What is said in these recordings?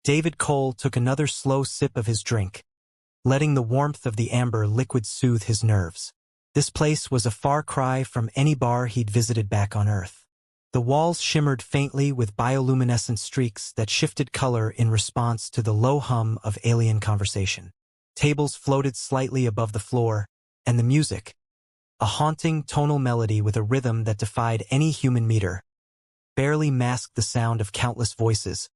David Cole took another slow sip of his drink, letting the warmth of the amber liquid soothe his nerves. This place was a far cry from any bar he'd visited back on Earth. The walls shimmered faintly with bioluminescent streaks that shifted color in response to the low hum of alien conversation. Tables floated slightly above the floor, and the music, a haunting tonal melody with a rhythm that defied any human meter, barely masked the sound of countless voices,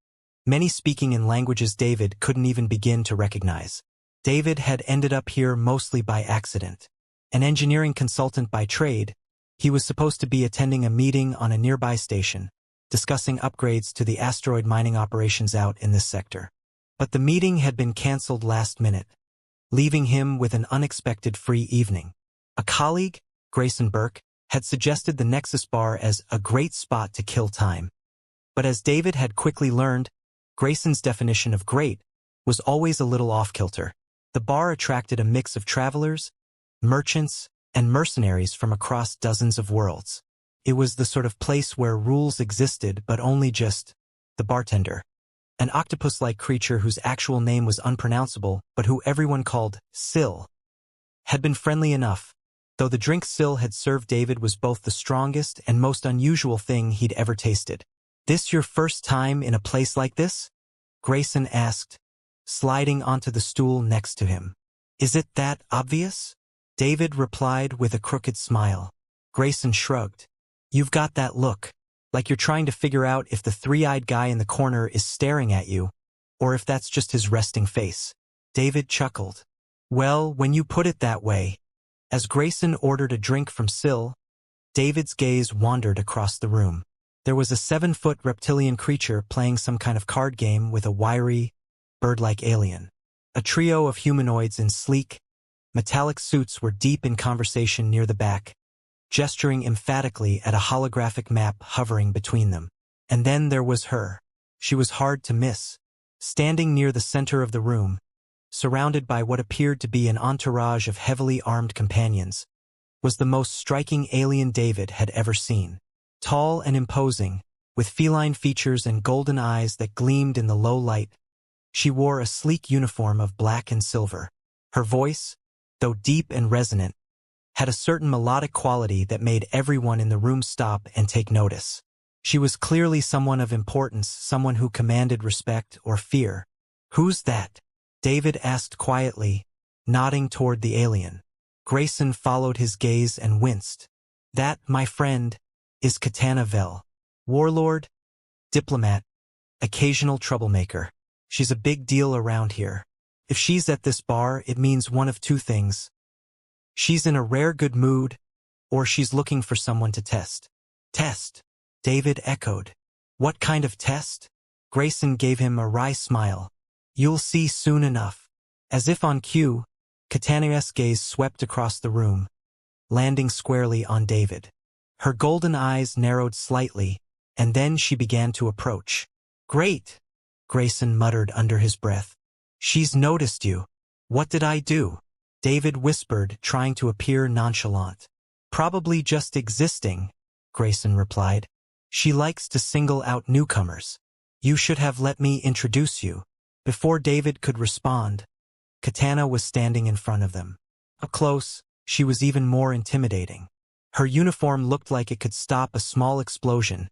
many speaking in languages David couldn't even begin to recognize. David had ended up here mostly by accident. An engineering consultant by trade, he was supposed to be attending a meeting on a nearby station, discussing upgrades to the asteroid mining operations out in this sector. But the meeting had been cancelled last minute, leaving him with an unexpected free evening. A colleague, Grayson Burke, had suggested the Nexus Bar as a great spot to kill time. But as David had quickly learned, Grayson's definition of great was always a little off-kilter. The bar attracted a mix of travelers, merchants, and mercenaries from across dozens of worlds. It was the sort of place where rules existed but only just the bartender. An octopus-like creature whose actual name was unpronounceable but who everyone called Syl, had been friendly enough, though the drink Syl had served David was both the strongest and most unusual thing he'd ever tasted. "This your first time in a place like this?" Grayson asked, sliding onto the stool next to him. "Is it that obvious?" David replied with a crooked smile. Grayson shrugged. "You've got that look, like you're trying to figure out if the three-eyed guy in the corner is staring at you, or if that's just his resting face." David chuckled. "Well, when you put it that way." As Grayson ordered a drink from Syl, David's gaze wandered across the room. There was a 7-foot reptilian creature playing some kind of card game with a wiry, bird-like alien. A trio of humanoids in sleek, metallic suits were deep in conversation near the back, gesturing emphatically at a holographic map hovering between them. And then there was her. She was hard to miss. Standing near the center of the room, surrounded by what appeared to be an entourage of heavily armed companions, was the most striking alien David had ever seen. Tall and imposing, with feline features and golden eyes that gleamed in the low light, she wore a sleek uniform of black and silver. Her voice, though deep and resonant, had a certain melodic quality that made everyone in the room stop and take notice. She was clearly someone of importance, someone who commanded respect or fear. "Who's that?" David asked quietly, nodding toward the alien. Grayson followed his gaze and winced. "That, my friend, is Katana Vel. Warlord, diplomat, occasional troublemaker. She's a big deal around here. If she's at this bar, it means one of two things. She's in a rare good mood, or she's looking for someone to test." "Test?" David echoed. "What kind of test?" Grayson gave him a wry smile. "You'll see soon enough." As if on cue, Katana's gaze swept across the room, landing squarely on David. Her golden eyes narrowed slightly, and then she began to approach. "Great," Grayson muttered under his breath. "She's noticed you." "What did I do?" David whispered, trying to appear nonchalant. "Probably just existing," Grayson replied. "She likes to single out newcomers. You should have let me introduce you." Before David could respond, Katana was standing in front of them. Up close, she was even more intimidating. Her uniform looked like it could stop a small explosion,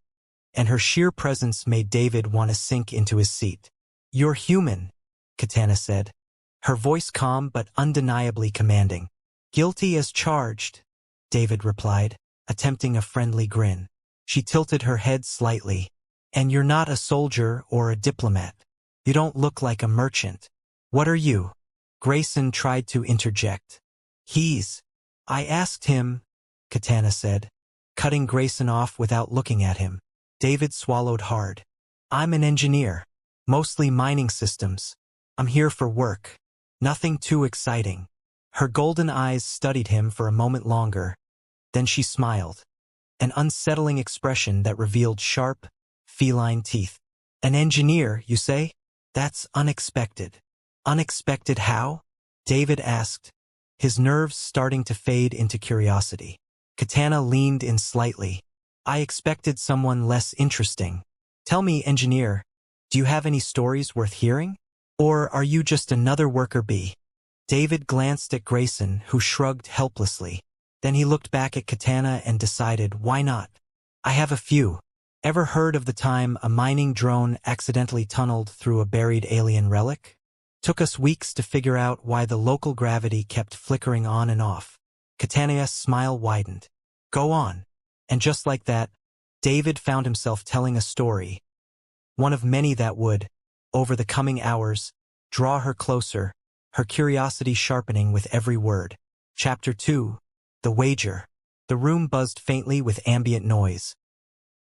and her sheer presence made David want to sink into his seat. "You're human," Katana said, her voice calm but undeniably commanding. "Guilty as charged," David replied, attempting a friendly grin. She tilted her head slightly. "And you're not a soldier or a diplomat. You don't look like a merchant. What are you?" Grayson tried to interject. I asked him," Katana said, cutting Grayson off without looking at him. David swallowed hard. "I'm an engineer, mostly mining systems. I'm here for work. Nothing too exciting." Her golden eyes studied him for a moment longer. Then she smiled, an unsettling expression that revealed sharp, feline teeth. "An engineer, you say? That's unexpected." "Unexpected how?" David asked, his nerves starting to fade into curiosity. Katana leaned in slightly. "I expected someone less interesting." "Tell me, engineer, Do you have any stories worth hearing? Or are you just another worker bee? David glanced at Grayson, who shrugged helplessly. Then he looked back at Katana and decided, why not? I have a few. Ever heard of the time a mining drone accidentally tunneled through a buried alien relic? Took us weeks to figure out why the local gravity kept flickering on and off. Katana's smile widened. Go on. And just like that, David found himself telling a story. One of many that would, over the coming hours, draw her closer, her curiosity sharpening with every word. Chapter 2. The Wager. The room buzzed faintly with ambient noise.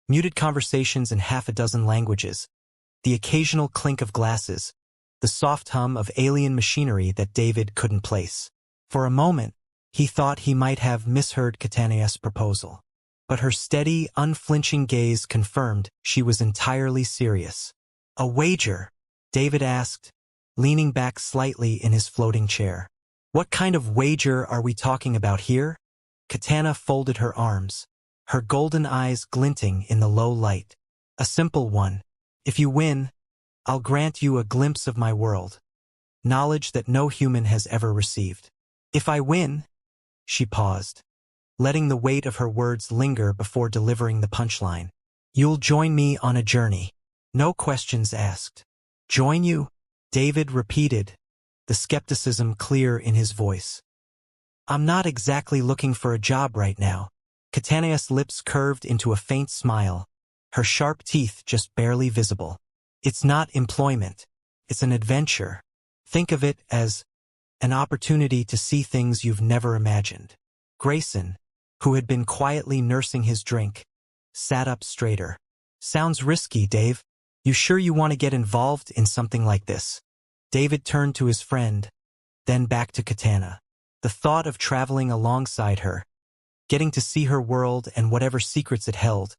Muted conversations in half a dozen languages. The occasional clink of glasses. The soft hum of alien machinery that David couldn't place. For a moment, he thought he might have misheard Katana's proposal. But her steady, unflinching gaze confirmed she was entirely serious. A wager? David asked, leaning back slightly in his floating chair. What kind of wager are we talking about here? Katana folded her arms, her golden eyes glinting in the low light. A simple one. If you win, I'll grant you a glimpse of my world. Knowledge that no human has ever received. If I win, she paused, letting the weight of her words linger before delivering the punchline. You'll join me on a journey. No questions asked. Join you? David repeated, the skepticism clear in his voice. I'm not exactly looking for a job right now. Katana's lips curved into a faint smile, her sharp teeth just barely visible. It's not employment. It's an adventure. Think of it as an opportunity to see things you've never imagined. Grayson, who had been quietly nursing his drink, sat up straighter. Sounds risky, Dave. You sure you want to get involved in something like this? David turned to his friend, then back to Katana. The thought of traveling alongside her, getting to see her world and whatever secrets it held,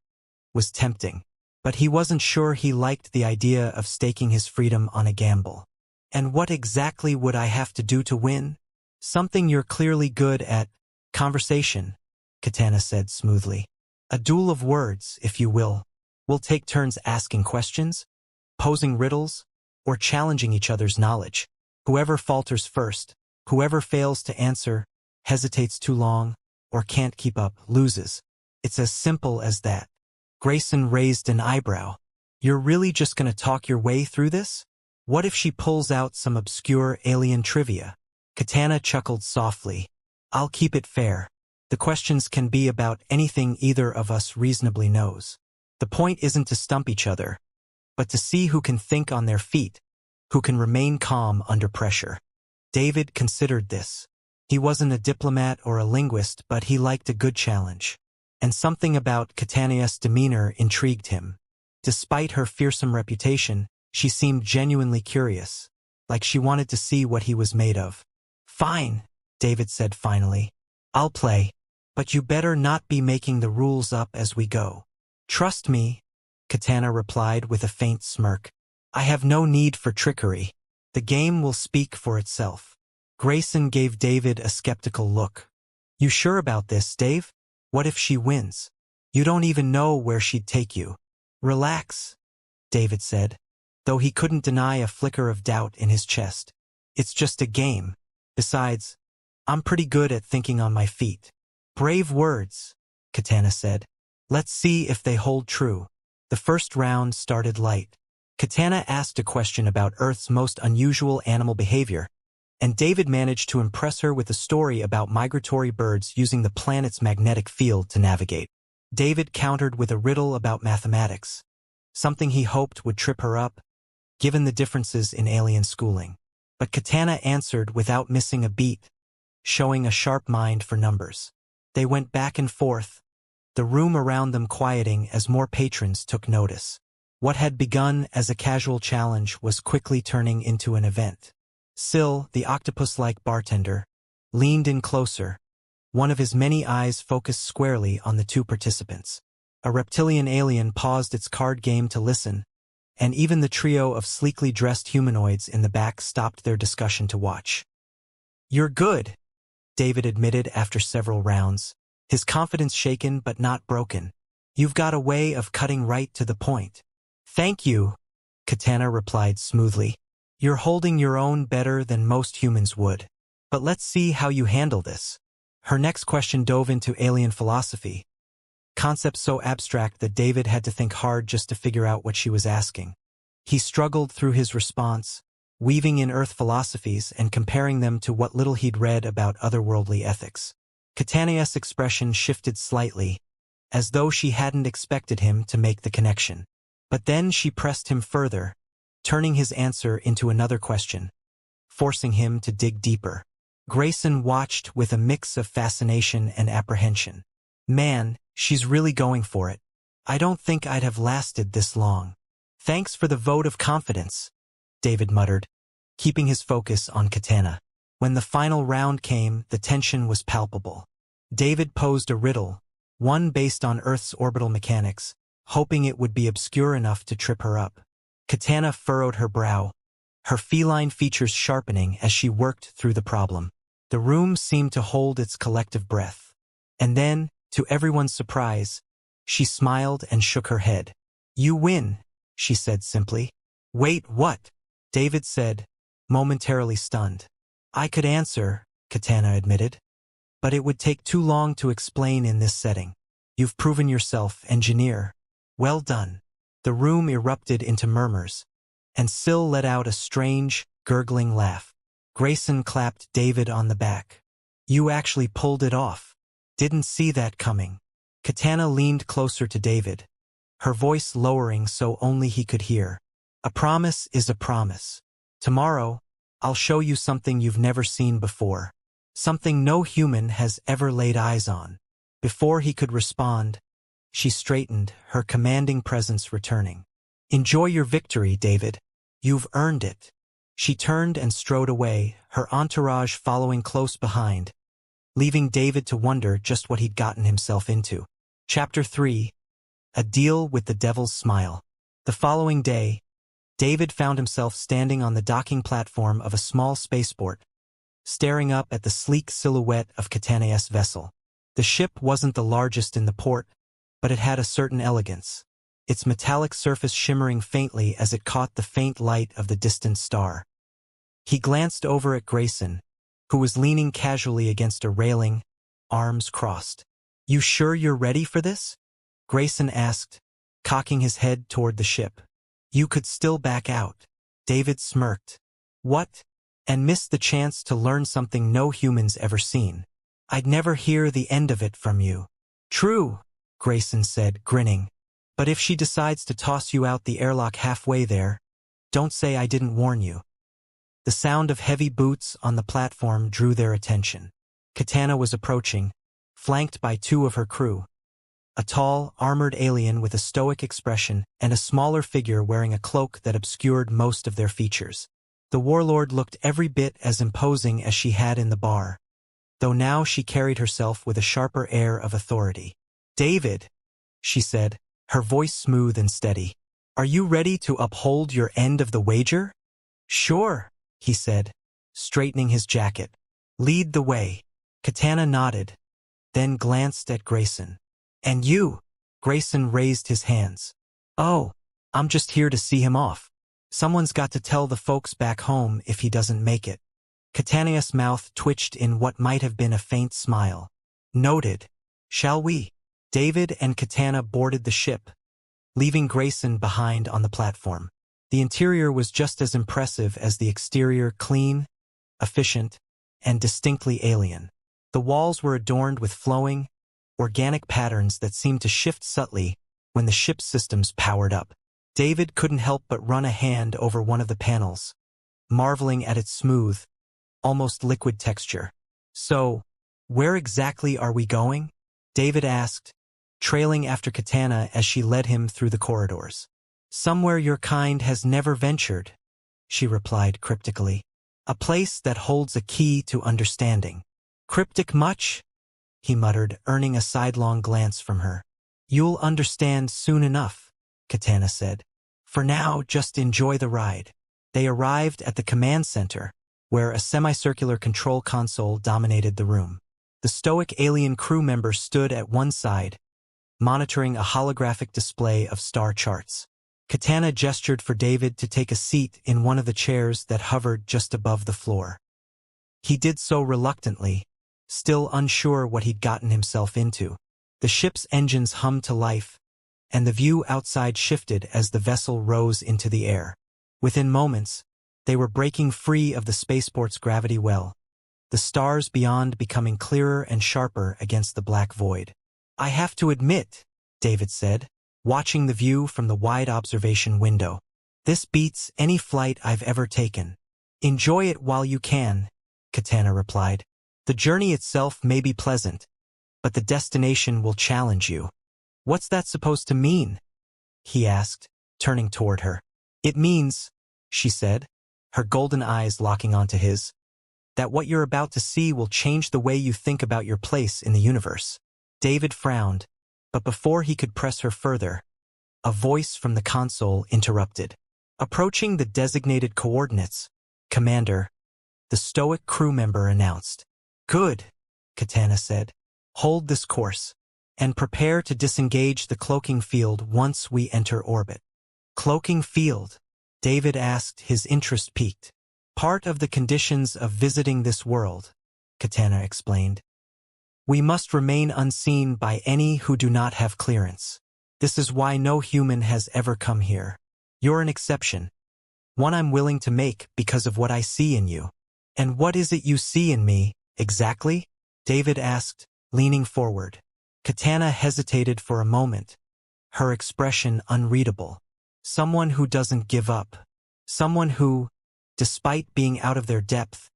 was tempting. But he wasn't sure he liked the idea of staking his freedom on a gamble. And what exactly would I have to do to win? Something you're clearly good at. Conversation, Katana said smoothly. A duel of words, if you will. We'll take turns asking questions, posing riddles, or challenging each other's knowledge. Whoever falters first, whoever fails to answer, hesitates too long, or can't keep up, loses. It's as simple as that. Grayson raised an eyebrow. You're really just gonna talk your way through this? What if she pulls out some obscure alien trivia? Katana chuckled softly. I'll keep it fair. The questions can be about anything either of us reasonably knows. The point isn't to stump each other, but to see who can think on their feet, who can remain calm under pressure. David considered this. He wasn't a diplomat or a linguist, but he liked a good challenge. And something about Katana's demeanor intrigued him. Despite her fearsome reputation, she seemed genuinely curious, like she wanted to see what he was made of. Fine, David said finally. I'll play, but you better not be making the rules up as we go. Trust me, Katana replied with a faint smirk. I have no need for trickery. The game will speak for itself. Grayson gave David a skeptical look. You sure about this, Dave? What if she wins? You don't even know where she'd take you. Relax, David said, though he couldn't deny a flicker of doubt in his chest. It's just a game. Besides, I'm pretty good at thinking on my feet. Brave words, Katana said. Let's see if they hold true. The first round started light. Katana asked a question about Earth's most unusual animal behavior, and David managed to impress her with a story about migratory birds using the planet's magnetic field to navigate. David countered with a riddle about mathematics, something he hoped would trip her up, given the differences in alien schooling. But Katana answered without missing a beat, showing a sharp mind for numbers. They went back and forth, the room around them quieting as more patrons took notice. What had begun as a casual challenge was quickly turning into an event. Syl, the octopus-like bartender, leaned in closer, one of his many eyes focused squarely on the two participants. A reptilian alien paused its card game to listen, and even the trio of sleekly dressed humanoids in the back stopped their discussion to watch. You're good, David admitted after several rounds, his confidence shaken but not broken. You've got a way of cutting right to the point. Thank you, Katana replied smoothly. You're holding your own better than most humans would. But let's see how you handle this. Her next question dove into alien philosophy, concepts so abstract that David had to think hard just to figure out what she was asking. He struggled through his response, weaving in Earth philosophies and comparing them to what little he'd read about otherworldly ethics. Katana's expression shifted slightly, as though she hadn't expected him to make the connection. But then she pressed him further, turning his answer into another question, forcing him to dig deeper. Grayson watched with a mix of fascination and apprehension. Man, she's really going for it. I don't think I'd have lasted this long. Thanks for the vote of confidence, David muttered, keeping his focus on Katana. When the final round came, the tension was palpable. David posed a riddle, one based on Earth's orbital mechanics, hoping it would be obscure enough to trip her up. Katana furrowed her brow, her feline features sharpening as she worked through the problem. The room seemed to hold its collective breath. And then, to everyone's surprise, she smiled and shook her head. You win, she said simply. Wait, what? David said, momentarily stunned. I could answer, Katana admitted. But it would take too long to explain in this setting. You've proven yourself, engineer. Well done. The room erupted into murmurs, and Syl let out a strange, gurgling laugh. Grayson clapped David on the back. You actually pulled it off. Didn't see that coming. Katana leaned closer to David, her voice lowering so only he could hear. A promise is a promise. Tomorrow, I'll show you something you've never seen before. Something no human has ever laid eyes on. Before he could respond, she straightened, her commanding presence returning. Enjoy your victory, David. You've earned it. She turned and strode away, her entourage following close behind, leaving David to wonder just what he'd gotten himself into. Chapter 3. A Deal with the Devil's Smile. The following day, David found himself standing on the docking platform of a small spaceport, staring up at the sleek silhouette of Katana's vessel. The ship wasn't the largest in the port, but it had a certain elegance, its metallic surface shimmering faintly as it caught the faint light of the distant star. He glanced over at Grayson, who was leaning casually against a railing, arms crossed. You sure you're ready for this? Grayson asked, cocking his head toward the ship. You could still back out. David smirked. What? And missed the chance to learn something no human's ever seen. I'd never hear the end of it from you. True, Grayson said, grinning. But if she decides to toss you out the airlock halfway there, don't say I didn't warn you. The sound of heavy boots on the platform drew their attention. Katana was approaching, flanked by two of her crew. A tall, armored alien with a stoic expression and a smaller figure wearing a cloak that obscured most of their features. The Warlord looked every bit as imposing as she had in the bar, though now she carried herself with a sharper air of authority. David, she said, her voice smooth and steady. Are you ready to uphold your end of the wager? Sure, he said, straightening his jacket. Lead the way. Katana nodded, then glanced at Grayson. And you? Grayson raised his hands. Oh, I'm just here to see him off. Someone's got to tell the folks back home if he doesn't make it. Katana's mouth twitched in what might have been a faint smile. Noted. Shall we? David and Katana boarded the ship, leaving Grayson behind on the platform. The interior was just as impressive as the exterior, clean, efficient, and distinctly alien. The walls were adorned with flowing, organic patterns that seemed to shift subtly when the ship's systems powered up. David couldn't help but run a hand over one of the panels, marveling at its smooth, almost liquid texture. So, where exactly are we going? David asked, trailing after Katana as she led him through the corridors. Somewhere your kind has never ventured, she replied cryptically. A place that holds a key to understanding. Cryptic much? He muttered, earning a sidelong glance from her. You'll understand soon enough, Katana said. For now, just enjoy the ride. They arrived at the command center, where a semicircular control console dominated the room. The stoic alien crew member stood at one side, monitoring a holographic display of star charts. Katana gestured for David to take a seat in one of the chairs that hovered just above the floor. He did so reluctantly, still unsure what he'd gotten himself into. The ship's engines hummed to life, and the view outside shifted as the vessel rose into the air. Within moments, they were breaking free of the spaceport's gravity well, the stars beyond becoming clearer and sharper against the black void. "I have to admit," David said, watching the view from the wide observation window, "this beats any flight I've ever taken." "Enjoy it while you can," Katana replied. "The journey itself may be pleasant, but the destination will challenge you." "What's that supposed to mean?" he asked, turning toward her. "It means," she said, her golden eyes locking onto his, "that what you're about to see will change the way you think about your place in the universe." David frowned, but before he could press her further, a voice from the console interrupted. Approaching the designated coordinates, "Commander," the stoic crew member announced. "Good," Katana said. "Hold this course, and prepare to disengage the cloaking field once we enter orbit." "Cloaking field?" David asked, his interest piqued. "Part of the conditions of visiting this world," Katana explained. "We must remain unseen by any who do not have clearance. This is why no human has ever come here. You're an exception, one I'm willing to make because of what I see in you." "And what is it you see in me, exactly?" David asked, leaning forward. Katana hesitated for a moment, her expression unreadable. "Someone who doesn't give up. Someone who, despite being out of their depth,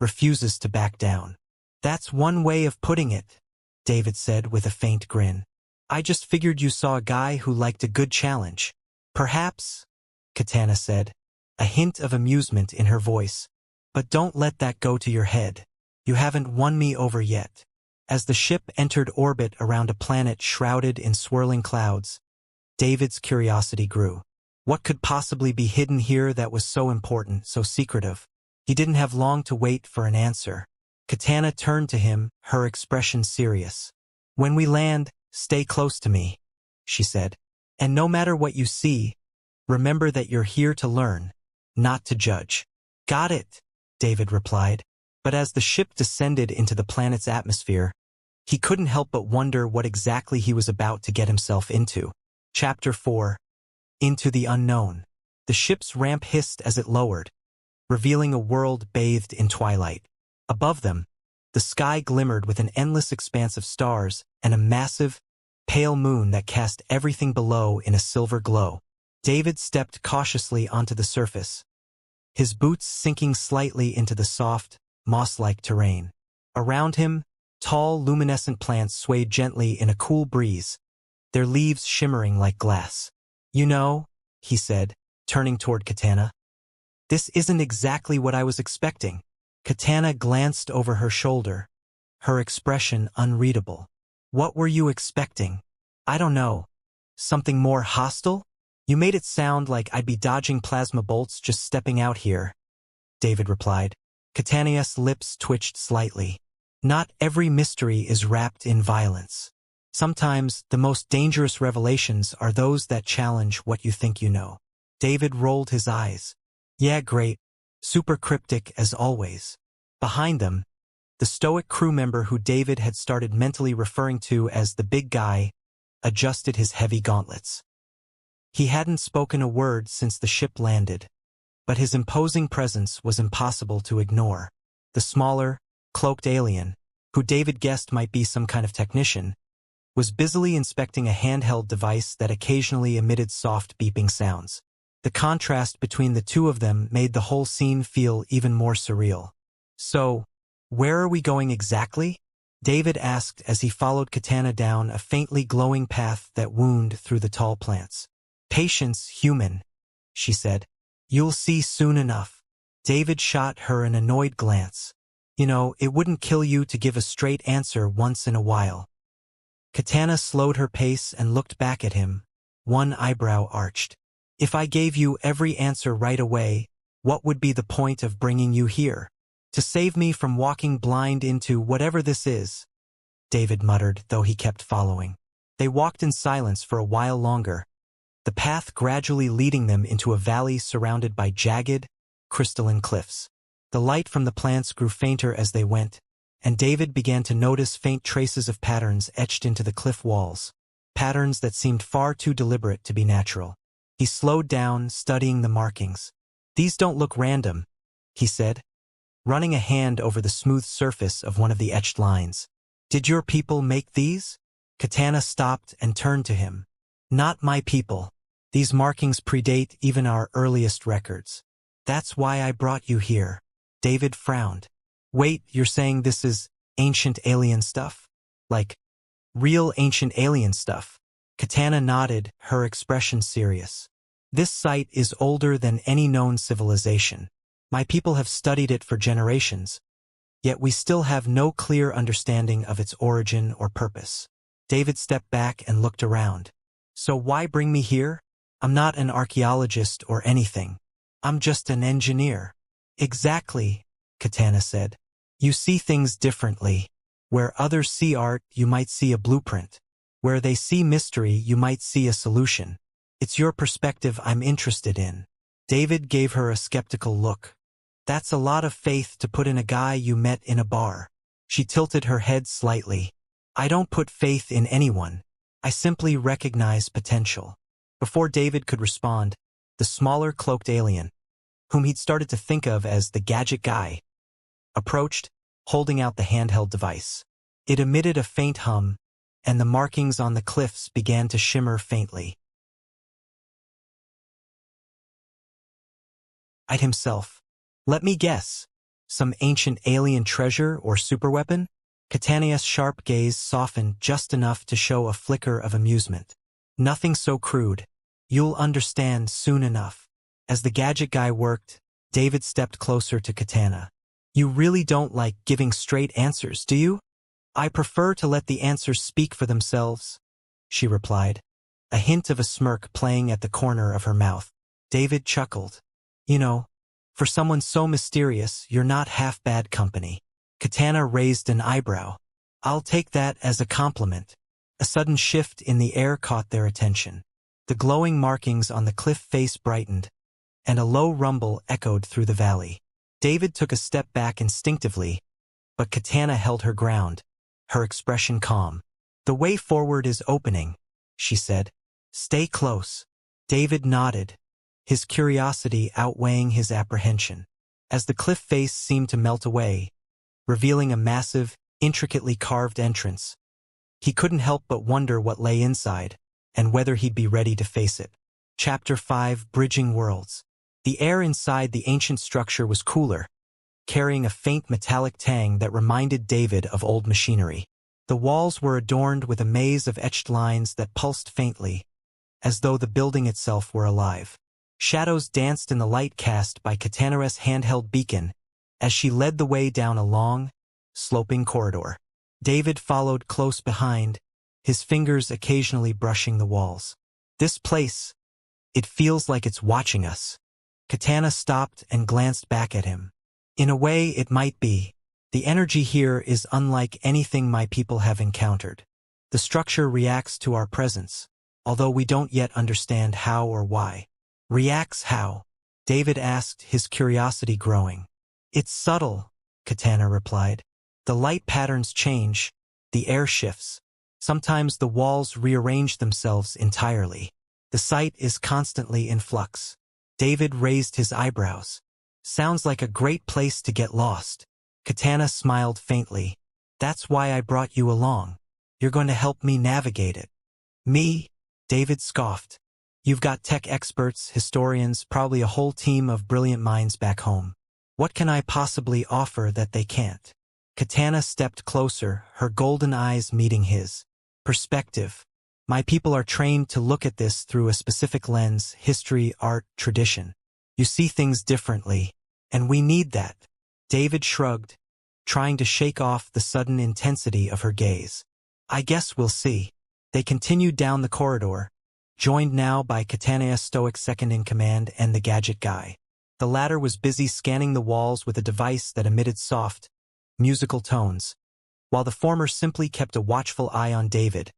refuses to back down." "That's one way of putting it," David said with a faint grin. "I just figured you saw a guy who liked a good challenge." "Perhaps," Katana said, a hint of amusement in her voice. "But don't let that go to your head. You haven't won me over yet." As the ship entered orbit around a planet shrouded in swirling clouds, David's curiosity grew. What could possibly be hidden here that was so important, so secretive? He didn't have long to wait for an answer. Katana turned to him, her expression serious. "When we land, stay close to me," she said. "And no matter what you see, remember that you're here to learn, not to judge." "Got it," David replied. But as the ship descended into the planet's atmosphere, he couldn't help but wonder what exactly he was about to get himself into. Chapter 4. Into the Unknown. The ship's ramp hissed as it lowered, revealing a world bathed in twilight. Above them, the sky glimmered with an endless expanse of stars and a massive, pale moon that cast everything below in a silver glow. David stepped cautiously onto the surface, his boots sinking slightly into the soft, moss-like terrain. Around him, tall, luminescent plants swayed gently in a cool breeze, their leaves shimmering like glass. "You know," he said, turning toward Katana, "this isn't exactly what I was expecting." Katana glanced over her shoulder, her expression unreadable. "What were you expecting?" "I don't know. Something more hostile? You made it sound like I'd be dodging plasma bolts just stepping out here," David replied. Katana's lips twitched slightly. "Not every mystery is wrapped in violence. Sometimes the most dangerous revelations are those that challenge what you think you know." David rolled his eyes. "Yeah, great. Super cryptic as always." Behind them, the stoic crew member who David had started mentally referring to as the big guy adjusted his heavy gauntlets. He hadn't spoken a word since the ship landed, but his imposing presence was impossible to ignore. The smaller, cloaked alien, who David guessed might be some kind of technician, was busily inspecting a handheld device that occasionally emitted soft beeping sounds. The contrast between the two of them made the whole scene feel even more surreal. "So, where are we going exactly?" David asked as he followed Katana down a faintly glowing path that wound through the tall plants. "Patience, human," she said. "You'll see soon enough." David shot her an annoyed glance. "You know, it wouldn't kill you to give a straight answer once in a while." Katana slowed her pace and looked back at him, one eyebrow arched. "If I gave you every answer right away, what would be the point of bringing you here? To save me from walking blind into whatever this is," David muttered, though he kept following. They walked in silence for a while longer, the path gradually leading them into a valley surrounded by jagged, crystalline cliffs. The light from the plants grew fainter as they went, and David began to notice faint traces of patterns etched into the cliff walls, patterns that seemed far too deliberate to be natural. He slowed down, studying the markings. "These don't look random," he said, running a hand over the smooth surface of one of the etched lines. "Did your people make these?" Katana stopped and turned to him. "Not my people. These markings predate even our earliest records. That's why I brought you here." David frowned. "Wait, you're saying this is ancient alien stuff? Like, real ancient alien stuff?" Katana nodded, her expression serious. "This site is older than any known civilization. My people have studied it for generations, yet we still have no clear understanding of its origin or purpose." David stepped back and looked around. "So why bring me here? I'm not an archaeologist or anything. I'm just an engineer." "Exactly," Katana said. "You see things differently. Where others see art, you might see a blueprint. Where they see mystery, you might see a solution. It's your perspective I'm interested in." David gave her a skeptical look. "That's a lot of faith to put in a guy you met in a bar." She tilted her head slightly. "I don't put faith in anyone. I simply recognize potential." Before David could respond, the smaller cloaked alien, whom he'd started to think of as the gadget guy, approached, holding out the handheld device. It emitted a faint hum, and the markings on the cliffs began to shimmer faintly. I'd himself. "Let me guess. Some ancient alien treasure or superweapon?" Katana's sharp gaze softened just enough to show a flicker of amusement. "Nothing so crude. You'll understand soon enough." As the gadget guy worked, David stepped closer to Katana. "You really don't like giving straight answers, do you?" "I prefer to let the answers speak for themselves," she replied, a hint of a smirk playing at the corner of her mouth. David chuckled. "You know, for someone so mysterious, you're not half bad company." Katana raised an eyebrow. "I'll take that as a compliment." A sudden shift in the air caught their attention. The glowing markings on the cliff face brightened, and a low rumble echoed through the valley. David took a step back instinctively, but Katana held her ground, her expression calm. "The way forward is opening," she said. "Stay close." David nodded, his curiosity outweighing his apprehension. As the cliff face seemed to melt away, revealing a massive, intricately carved entrance, he couldn't help but wonder what lay inside, and whether he'd be ready to face it. Chapter 5: Bridging Worlds. The air inside the ancient structure was cooler, carrying a faint metallic tang that reminded David of old machinery. The walls were adorned with a maze of etched lines that pulsed faintly, as though the building itself were alive. Shadows danced in the light cast by Katana's handheld beacon as she led the way down a long, sloping corridor. David followed close behind, his fingers occasionally brushing the walls. "This place, it feels like it's watching us." Katana stopped and glanced back at him. "In a way, it might be. The energy here is unlike anything my people have encountered. The structure reacts to our presence, although we don't yet understand how or why." "Reacts how?" David asked, his curiosity growing. "It's subtle," Katana replied. "The light patterns change, the air shifts. Sometimes the walls rearrange themselves entirely. The site is constantly in flux." David raised his eyebrows. "Sounds like a great place to get lost." Katana smiled faintly. "That's why I brought you along. You're going to help me navigate it." "Me?" David scoffed. "You've got tech experts, historians, probably a whole team of brilliant minds back home. What can I possibly offer that they can't?" Katana stepped closer, her golden eyes meeting his. "Perspective. My people are trained to look at this through a specific lens: history, art, tradition. You see things differently, and we need that." David shrugged, trying to shake off the sudden intensity of her gaze. "I guess we'll see." They continued down the corridor, joined now by Katana's stoic second-in-command and the gadget guy. The latter was busy scanning the walls with a device that emitted soft, musical tones, while the former simply kept a watchful eye on David,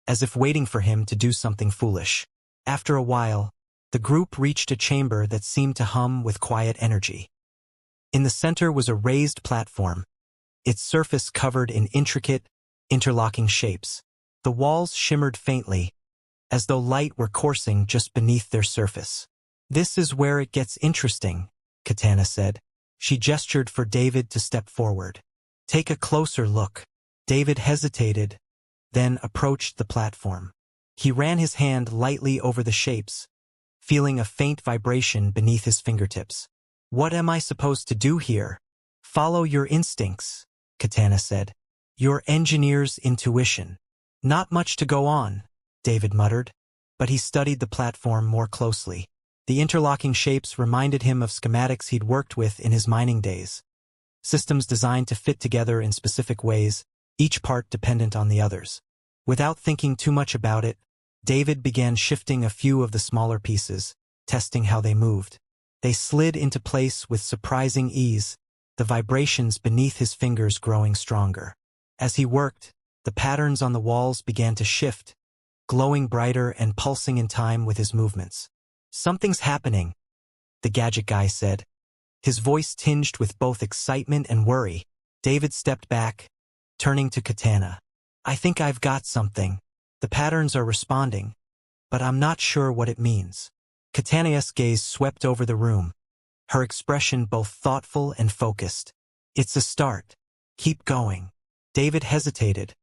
as if waiting for him to do something foolish. After a while, the group reached a chamber that seemed to hum with quiet energy. In the center was a raised platform, its surface covered in intricate, interlocking shapes. The walls shimmered faintly, as though light were coursing just beneath their surface. "This is where it gets interesting," Katana said. She gestured for David to step forward. "Take a closer look." David hesitated, then approached the platform. He ran his hand lightly over the shapes, feeling a faint vibration beneath his fingertips. "What am I supposed to do here?" "Follow your instincts," Katana said. "Your engineer's intuition." "Not much to go on," David muttered, but he studied the platform more closely. The interlocking shapes reminded him of schematics he'd worked with in his mining days. Systems designed to fit together in specific ways, each part dependent on the others. Without thinking too much about it, David began shifting a few of the smaller pieces, testing how they moved. They slid into place with surprising ease, the vibrations beneath his fingers growing stronger. As he worked, the patterns on the walls began to shift, glowing brighter and pulsing in time with his movements. "Something's happening," the gadget guy said, his voice tinged with both excitement and worry. David stepped back, turning to Katana. "I think I've got something. The patterns are responding, but I'm not sure what it means." Katana's gaze swept over the room, her expression both thoughtful and focused. "It's a start. Keep going." David hesitated,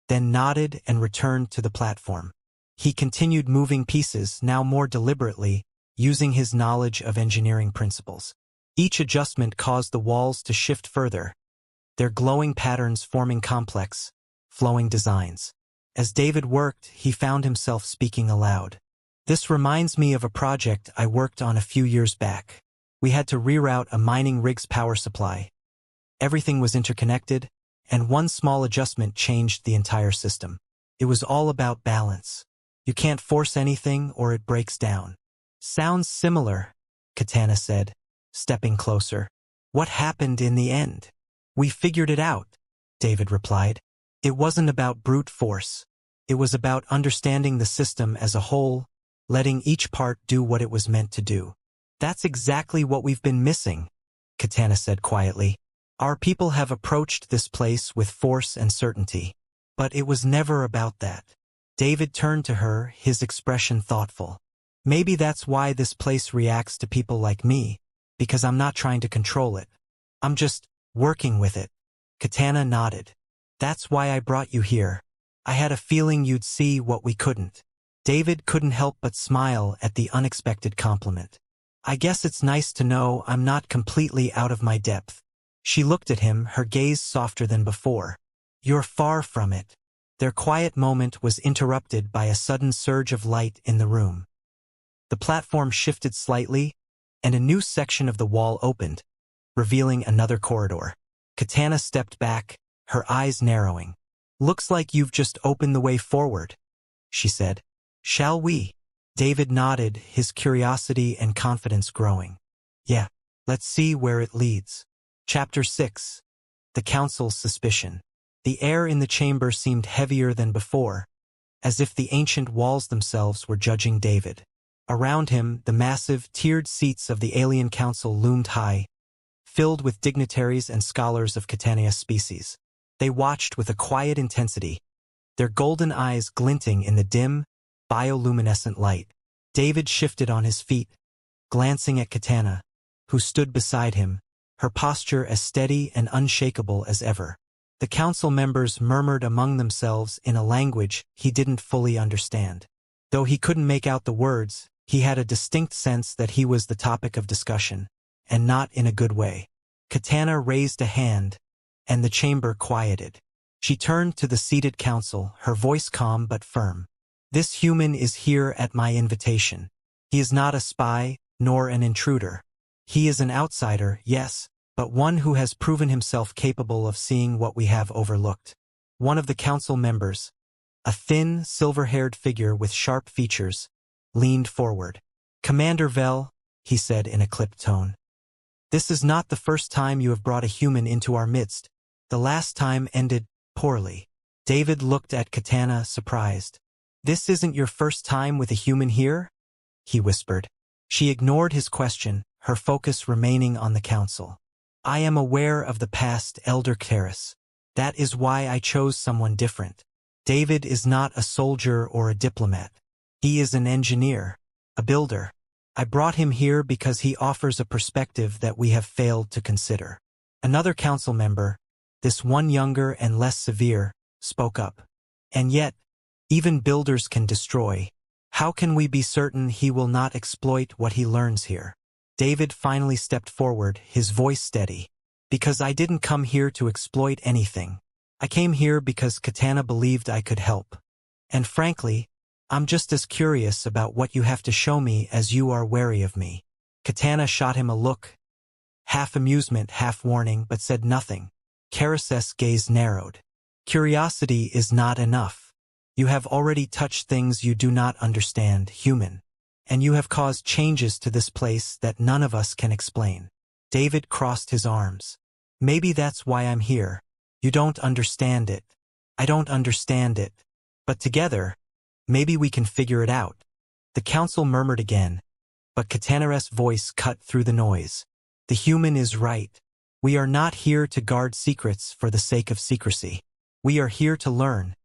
then nodded and returned to the platform. He continued moving pieces, now more deliberately, using his knowledge of engineering principles. Each adjustment caused the walls to shift further, their glowing patterns forming complex, flowing designs. As David worked, he found himself speaking aloud. "This reminds me of a project I worked on a few years back. We had to reroute a mining rig's power supply. Everything was interconnected, and one small adjustment changed the entire system. It was all about balance. You can't force anything or it breaks down." "Sounds similar," Katana said, stepping closer. "What happened in the end?" "We figured it out," David replied. "It wasn't about brute force. It was about understanding the system as a whole, letting each part do what it was meant to do." "That's exactly what we've been missing," Katana said quietly. "Our people have approached this place with force and certainty. But it was never about that." David turned to her, his expression thoughtful. "Maybe that's why this place reacts to people like me, because I'm not trying to control it. I'm just working with it." Katana nodded. "That's why I brought you here. I had a feeling you'd see what we couldn't." David couldn't help but smile at the unexpected compliment. "I guess it's nice to know I'm not completely out of my depth." She looked at him, her gaze softer than before. "You're far from it." Their quiet moment was interrupted by a sudden surge of light in the room. The platform shifted slightly, and a new section of the wall opened, revealing another corridor. Katana stepped back, her eyes narrowing. "Looks like you've just opened the way forward," she said. "Shall we?" David nodded, his curiosity and confidence growing. "Yeah, let's see where it leads." Chapter 6. The Council's Suspicion. The air in the chamber seemed heavier than before, as if the ancient walls themselves were judging David. Around him, the massive, tiered seats of the Alien Council loomed high, filled with dignitaries and scholars of Catania's species. They watched with a quiet intensity, their golden eyes glinting in the dim, bioluminescent light. David shifted on his feet, glancing at Katana, who stood beside him, her posture as steady and unshakable as ever. The council members murmured among themselves in a language he didn't fully understand. Though he couldn't make out the words, he had a distinct sense that he was the topic of discussion, and not in a good way. Katana raised a hand, and the chamber quieted. She turned to the seated council, her voice calm but firm. "This human is here at my invitation. He is not a spy, nor an intruder. He is an outsider, yes, but one who has proven himself capable of seeing what we have overlooked." One of the council members, a thin, silver-haired figure with sharp features, leaned forward. "Commander Vel," he said in a clipped tone, "this is not the first time you have brought a human into our midst. The last time ended poorly." David looked at Katana, surprised. "This isn't your first time with a human here?" he whispered. She ignored his question, her focus remaining on the council. "I am aware of the past, Elder Karis. That is why I chose someone different. David is not a soldier or a diplomat. He is an engineer, a builder. I brought him here because he offers a perspective that we have failed to consider." Another council member, this one younger and less severe, spoke up. "And yet, even builders can destroy. How can we be certain he will not exploit what he learns here?" David finally stepped forward, his voice steady. "Because I didn't come here to exploit anything. I came here because Katana believed I could help. And frankly, I'm just as curious about what you have to show me as you are wary of me." Katana shot him a look, half amusement, half warning, but said nothing. Karis's gaze narrowed. "Curiosity is not enough. You have already touched things you do not understand, human. And you have caused changes to this place that none of us can explain." David crossed his arms. "Maybe that's why I'm here. You don't understand it. I don't understand it. But together, maybe we can figure it out." The council murmured again, but Katana's voice cut through the noise. "The human is right. We are not here to guard secrets for the sake of secrecy. We are here to learn,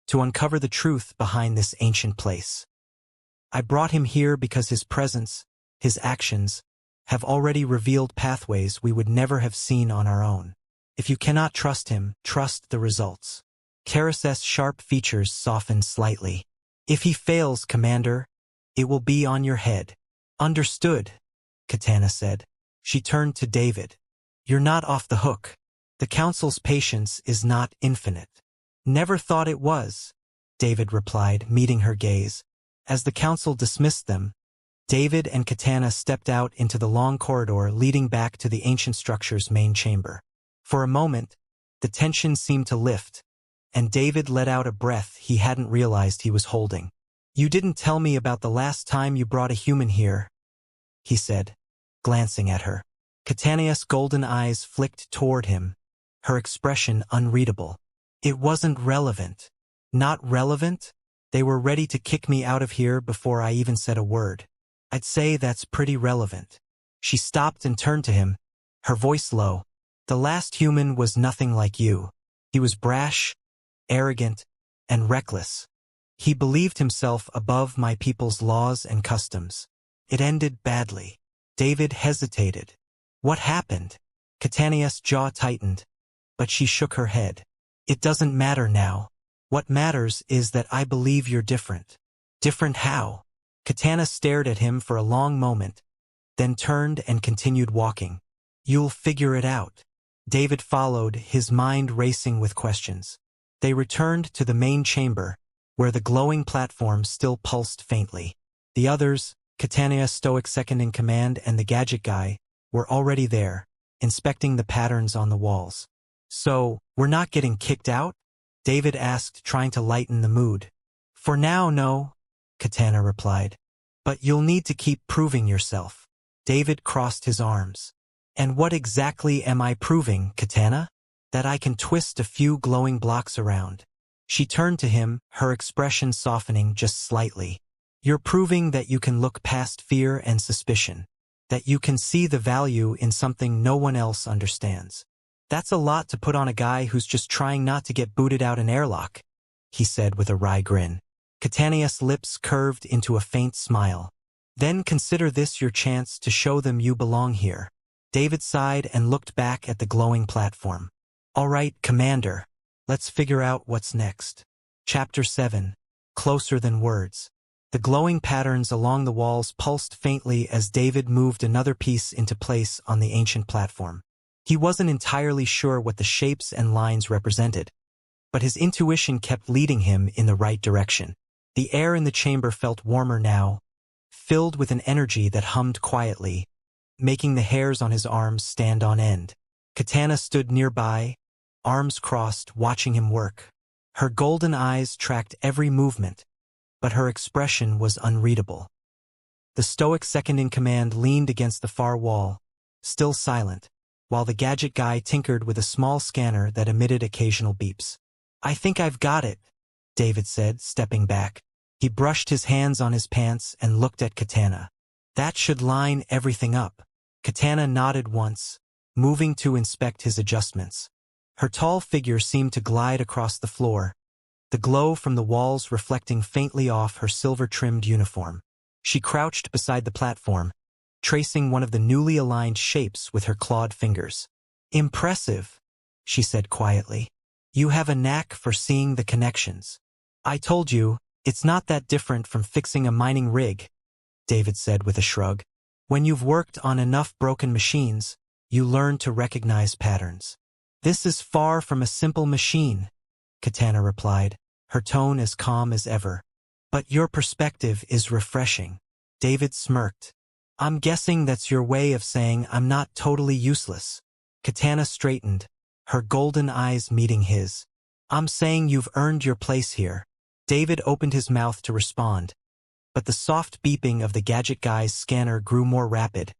to uncover the truth behind this ancient place. I brought him here because his presence, his actions, have already revealed pathways we would never have seen on our own. If you cannot trust him, trust the results." Karis's sharp features softened slightly. "If he fails, Commander, it will be on your head." "Understood," Katana said. She turned to David. "You're not off the hook. The council's patience is not infinite." "Never thought it was," David replied, meeting her gaze. As the council dismissed them, David and Katana stepped out into the long corridor leading back to the ancient structure's main chamber. For a moment, the tension seemed to lift, and David let out a breath he hadn't realized he was holding. "You didn't tell me about the last time you brought a human here," he said, glancing at her. Katana's golden eyes flicked toward him, her expression unreadable. "It wasn't relevant." "Not relevant? They were ready to kick me out of here before I even said a word. I'd say that's pretty relevant." She stopped and turned to him, her voice low. "The last human was nothing like you. He was brash, arrogant, and reckless. He believed himself above my people's laws and customs. It ended badly." David hesitated. "What happened?" Katana's jaw tightened, but she shook her head. "It doesn't matter now. What matters is that I believe you're different." "Different how?" Katana stared at him for a long moment, then turned and continued walking. "You'll figure it out." David followed, his mind racing with questions. They returned to the main chamber, where the glowing platform still pulsed faintly. The others, Katana's stoic second-in-command and the gadget guy, were already there, inspecting the patterns on the walls. "So, we're not getting kicked out?" David asked, trying to lighten the mood. "For now, no," Katana replied. "But you'll need to keep proving yourself." David crossed his arms. "And what exactly am I proving, Katana?" "That I can twist a few glowing blocks around." She turned to him, her expression softening just slightly. "You're proving that you can look past fear and suspicion, that you can see the value in something no one else understands. That's a lot to put on a guy who's just trying not to get booted out an airlock," he said with a wry grin. Katana's lips curved into a faint smile. "Then consider this your chance to show them you belong here." David sighed and looked back at the glowing platform. "All right, Commander. Let's figure out what's next." Chapter 7. Closer Than Words. The glowing patterns along the walls pulsed faintly as David moved another piece into place on the ancient platform. He wasn't entirely sure what the shapes and lines represented, but his intuition kept leading him in the right direction. The air in the chamber felt warmer now, filled with an energy that hummed quietly, making the hairs on his arms stand on end. Katana stood nearby, arms crossed, watching him work. Her golden eyes tracked every movement, but her expression was unreadable. The stoic second-in-command leaned against the far wall, still silent, while the gadget guy tinkered with a small scanner that emitted occasional beeps. "I think I've got it," David said, stepping back. He brushed his hands on his pants and looked at Katana. That should line everything up. Katana nodded once, moving to inspect his adjustments. Her tall figure seemed to glide across the floor, the glow from the walls reflecting faintly off her silver-trimmed uniform. She crouched beside the platform, tracing one of the newly aligned shapes with her clawed fingers. "Impressive," she said quietly. "You have a knack for seeing the connections." "I told you, it's not that different from fixing a mining rig," David said with a shrug. "When you've worked on enough broken machines, you learn to recognize patterns." "This is far from a simple machine," Katana replied, her tone as calm as ever. "But your perspective is refreshing." David smirked. "I'm guessing that's your way of saying I'm not totally useless." Katana straightened, her golden eyes meeting his. "I'm saying you've earned your place here." David opened his mouth to respond, but the soft beeping of the gadget guy's scanner grew more rapid,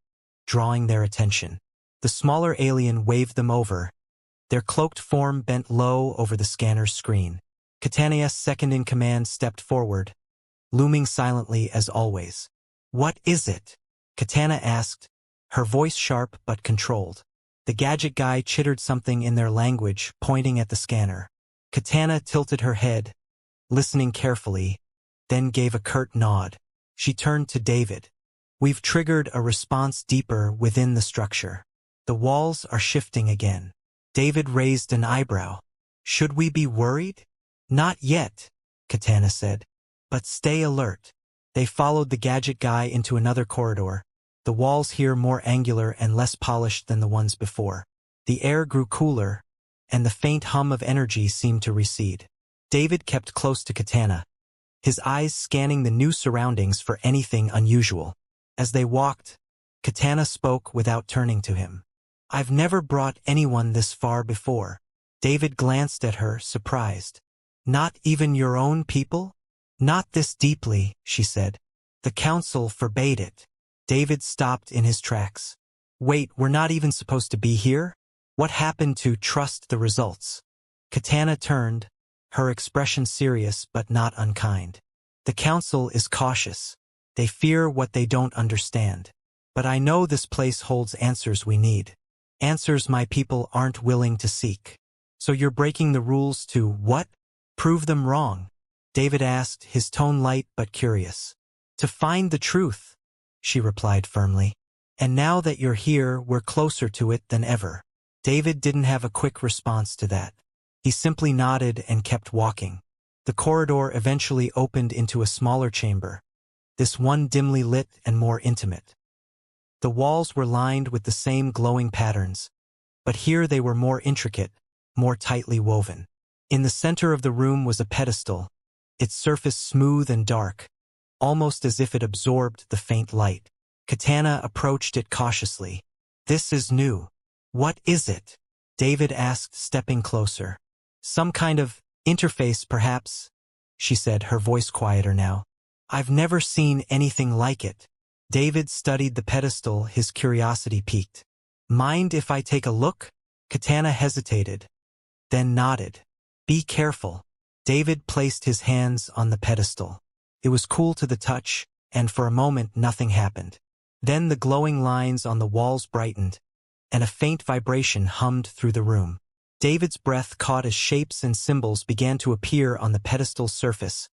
drawing their attention. The smaller alien waved them over, their cloaked form bent low over the scanner's screen. Katana's second-in-command stepped forward, looming silently as always. "What is it?" Katana asked, her voice sharp but controlled. The gadget guy chittered something in their language, pointing at the scanner. Katana tilted her head, listening carefully, then gave a curt nod. She turned to David. "We've triggered a response deeper within the structure. The walls are shifting again." David raised an eyebrow. "Should we be worried?" "Not yet," Katana said. "But stay alert." They followed the gadget guy into another corridor, the walls here more angular and less polished than the ones before. The air grew cooler, and the faint hum of energy seemed to recede. David kept close to Katana, his eyes scanning the new surroundings for anything unusual. As they walked, Katana spoke without turning to him. "I've never brought anyone this far before." David glanced at her, surprised. "Not even your own people?" "Not this deeply," she said. "The council forbade it." David stopped in his tracks. "Wait, we're not even supposed to be here? What happened to trust the results?" Katana turned, her expression serious but not unkind. "The council is cautious. They fear what they don't understand. But I know this place holds answers we need. Answers my people aren't willing to seek." "So you're breaking the rules to what? Prove them wrong?" David asked, his tone light but curious. "To find the truth," she replied firmly. "And now that you're here, we're closer to it than ever." David didn't have a quick response to that. He simply nodded and kept walking. The corridor eventually opened into a smaller chamber, this one dimly lit and more intimate. The walls were lined with the same glowing patterns, but here they were more intricate, more tightly woven. In the center of the room was a pedestal, its surface smooth and dark, almost as if it absorbed the faint light. Katana approached it cautiously. "This is new." "What is it?" David asked, stepping closer. "Some kind of interface, perhaps," she said, her voice quieter now. "I've never seen anything like it." David studied the pedestal, his curiosity piqued. "Mind if I take a look?" Katana hesitated, then nodded. "Be careful." David placed his hands on the pedestal. It was cool to the touch, and for a moment nothing happened. Then the glowing lines on the walls brightened, and a faint vibration hummed through the room. David's breath caught as shapes and symbols began to appear on the pedestal's surface,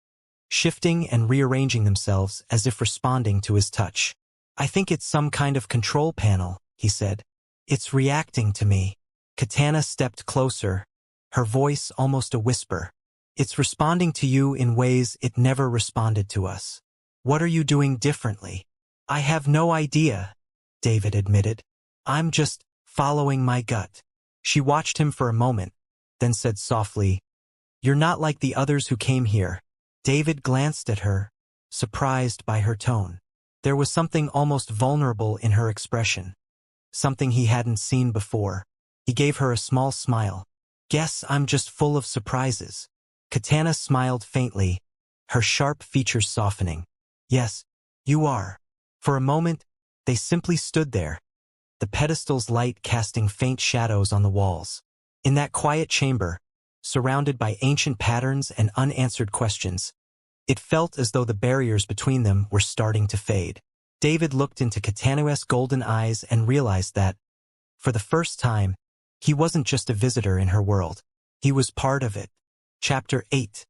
shifting and rearranging themselves as if responding to his touch. "I think it's some kind of control panel," he said. "It's reacting to me." Katana stepped closer, her voice almost a whisper. "It's responding to you in ways it never responded to us. What are you doing differently?" "I have no idea," David admitted. "I'm just following my gut." She watched him for a moment, then said softly, "You're not like the others who came here." David glanced at her, surprised by her tone. There was something almost vulnerable in her expression, something he hadn't seen before. He gave her a small smile. "Guess I'm just full of surprises." Katana smiled faintly, her sharp features softening. "Yes, you are." For a moment, they simply stood there, the pedestal's light casting faint shadows on the walls. In that quiet chamber, surrounded by ancient patterns and unanswered questions, It felt as though the barriers between them were starting to fade. David looked into Katanu's golden eyes and realized that, for the first time, he wasn't just a visitor in her world. He was part of it. Chapter 8.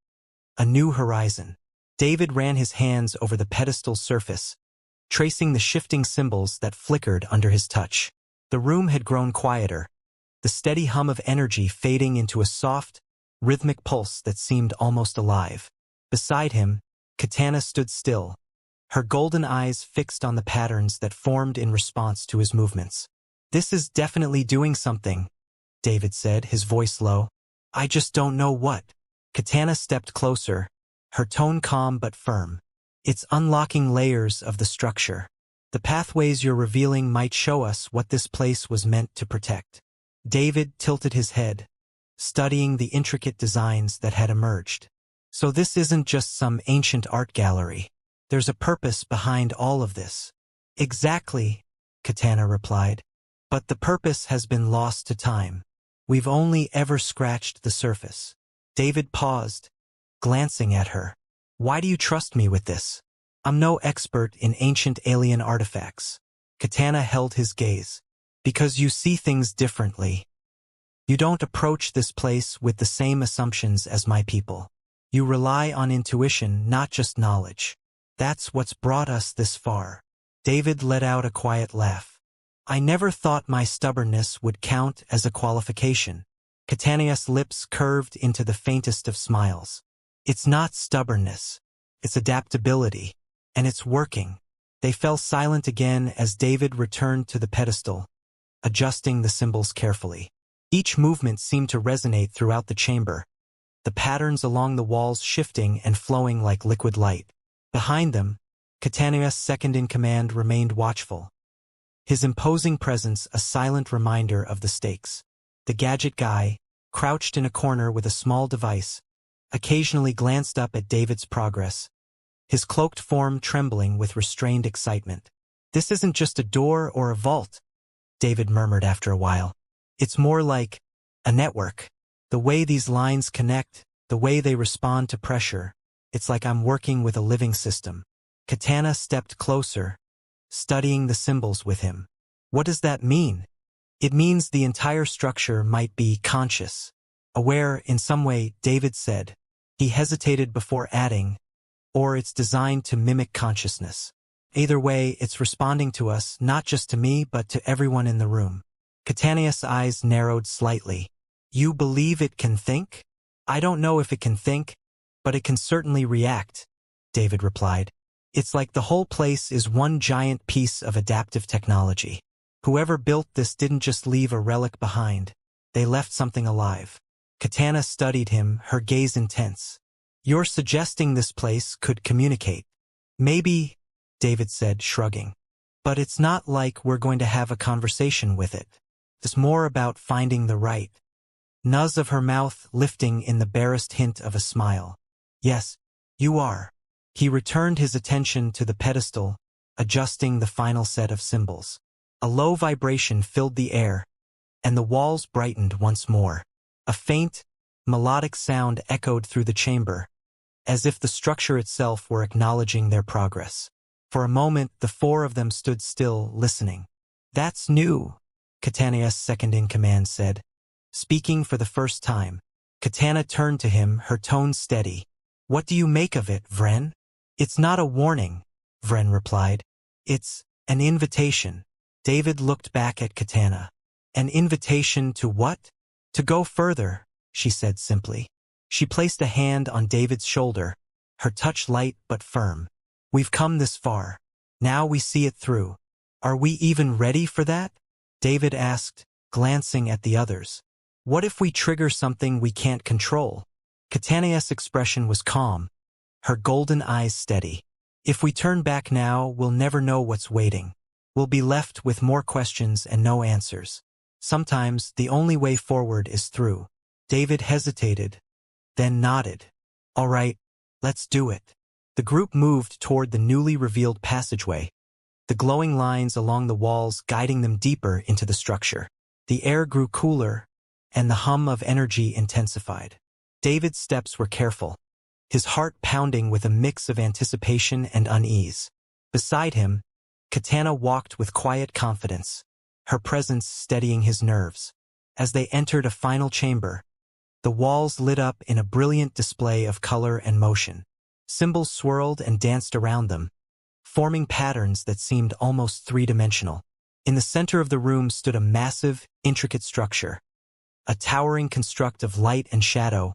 A New Horizon. David ran his hands over the pedestal's surface, tracing the shifting symbols that flickered under his touch. The room had grown quieter, the steady hum of energy fading into a soft, rhythmic pulse that seemed almost alive. Beside him, Katana stood still, her golden eyes fixed on the patterns that formed in response to his movements. "This is definitely doing something," David said, his voice low. "I just don't know what." Katana stepped closer, her tone calm but firm. "It's unlocking layers of the structure. The pathways you're revealing might show us what this place was meant to protect." David tilted his head, studying the intricate designs that had emerged. "So this isn't just some ancient art gallery. There's a purpose behind all of this." "Exactly," Katana replied. "But the purpose has been lost to time. We've only ever scratched the surface." David paused, glancing at her. "Why do you trust me with this? I'm no expert in ancient alien artifacts." Katana held his gaze. "Because you see things differently. You don't approach this place with the same assumptions as my people. You rely on intuition, not just knowledge. That's what's brought us this far." David let out a quiet laugh. "I never thought my stubbornness would count as a qualification." Katana's lips curved into the faintest of smiles. "It's not stubbornness. It's adaptability. And it's working." They fell silent again as David returned to the pedestal, adjusting the symbols carefully. Each movement seemed to resonate throughout the chamber, the patterns along the walls shifting and flowing like liquid light. Behind them, Katana's second-in-command remained watchful, his imposing presence a silent reminder of the stakes. The gadget guy, crouched in a corner with a small device, occasionally glanced up at David's progress, his cloaked form trembling with restrained excitement. "This isn't just a door or a vault," David murmured after a while. "It's more like a network. The way these lines connect, the way they respond to pressure, it's like I'm working with a living system." Katana stepped closer, studying the symbols with him. "What does that mean?" "It means the entire structure might be conscious, aware in some way," David said. He hesitated before adding, "or it's designed to mimic consciousness. Either way, it's responding to us, not just to me, but to everyone in the room." Katana's eyes narrowed slightly. "You believe it can think?" "I don't know if it can think, but it can certainly react," David replied. "It's like the whole place is one giant piece of adaptive technology. Whoever built this didn't just leave a relic behind. They left something alive." Katana studied him, her gaze intense. "You're suggesting this place could communicate?" "Maybe," David said, shrugging. "But it's not like we're going to have a conversation with it. It's more about finding the right." Nuz of her mouth lifting in the barest hint of a smile. "Yes, you are." He returned his attention to the pedestal, adjusting the final set of symbols. A low vibration filled the air, and the walls brightened once more. A faint, melodic sound echoed through the chamber, as if the structure itself were acknowledging their progress. For a moment, the four of them stood still, listening. "That's new," Katana's second-in-command said. Speaking for the first time, Katana turned to him, her tone steady. "What do you make of it, Vren?" "It's not a warning," Vren replied. "It's an invitation." David looked back at Katana. "An invitation to what?" "To go further," she said simply. She placed a hand on David's shoulder, her touch light but firm. "We've come this far. Now we see it through. Are we even ready for that?" David asked, glancing at the others. "What if we trigger something we can't control?" Katana's expression was calm, her golden eyes steady. "If we turn back now, we'll never know what's waiting. We'll be left with more questions and no answers. Sometimes the only way forward is through." David hesitated, then nodded. "All right, let's do it." The group moved toward the newly revealed passageway, the glowing lines along the walls guiding them deeper into the structure. The air grew cooler, and the hum of energy intensified. David's steps were careful, his heart pounding with a mix of anticipation and unease. Beside him, Katana walked with quiet confidence, her presence steadying his nerves. As they entered a final chamber, the walls lit up in a brilliant display of color and motion. Symbols swirled and danced around them, forming patterns that seemed almost three-dimensional. In the center of the room stood a massive, intricate structure, a towering construct of light and shadow,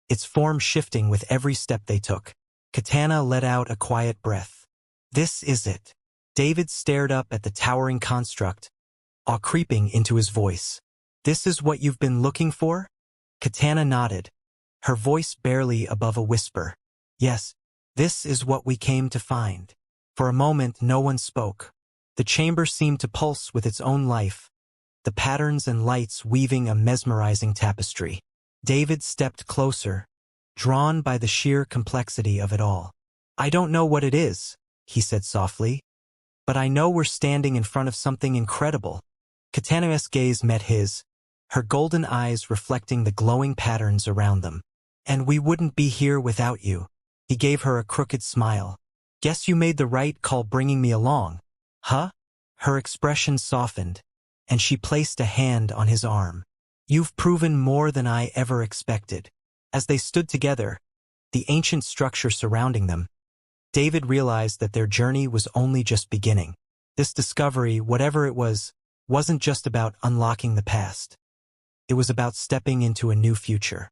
its form shifting with every step they took. Katana let out a quiet breath. This is it. David stared up at the towering construct, awe creeping into his voice. This is what you've been looking for? Katana nodded, her voice barely above a whisper. Yes, this is what we came to find. For a moment, no one spoke. The chamber seemed to pulse with its own life, the patterns and lights weaving a mesmerizing tapestry. David stepped closer, drawn by the sheer complexity of it all. I don't know what it is, he said softly, but I know we're standing in front of something incredible. Katana's gaze met his, her golden eyes reflecting the glowing patterns around them. And we wouldn't be here without you. He gave her a crooked smile. Guess you made the right call bringing me along. Huh? Her expression softened, and she placed a hand on his arm. You've proven more than I ever expected. As they stood together, the ancient structure surrounding them, David realized that their journey was only just beginning. This discovery, whatever it was, wasn't just about unlocking the past. It was about stepping into a new future.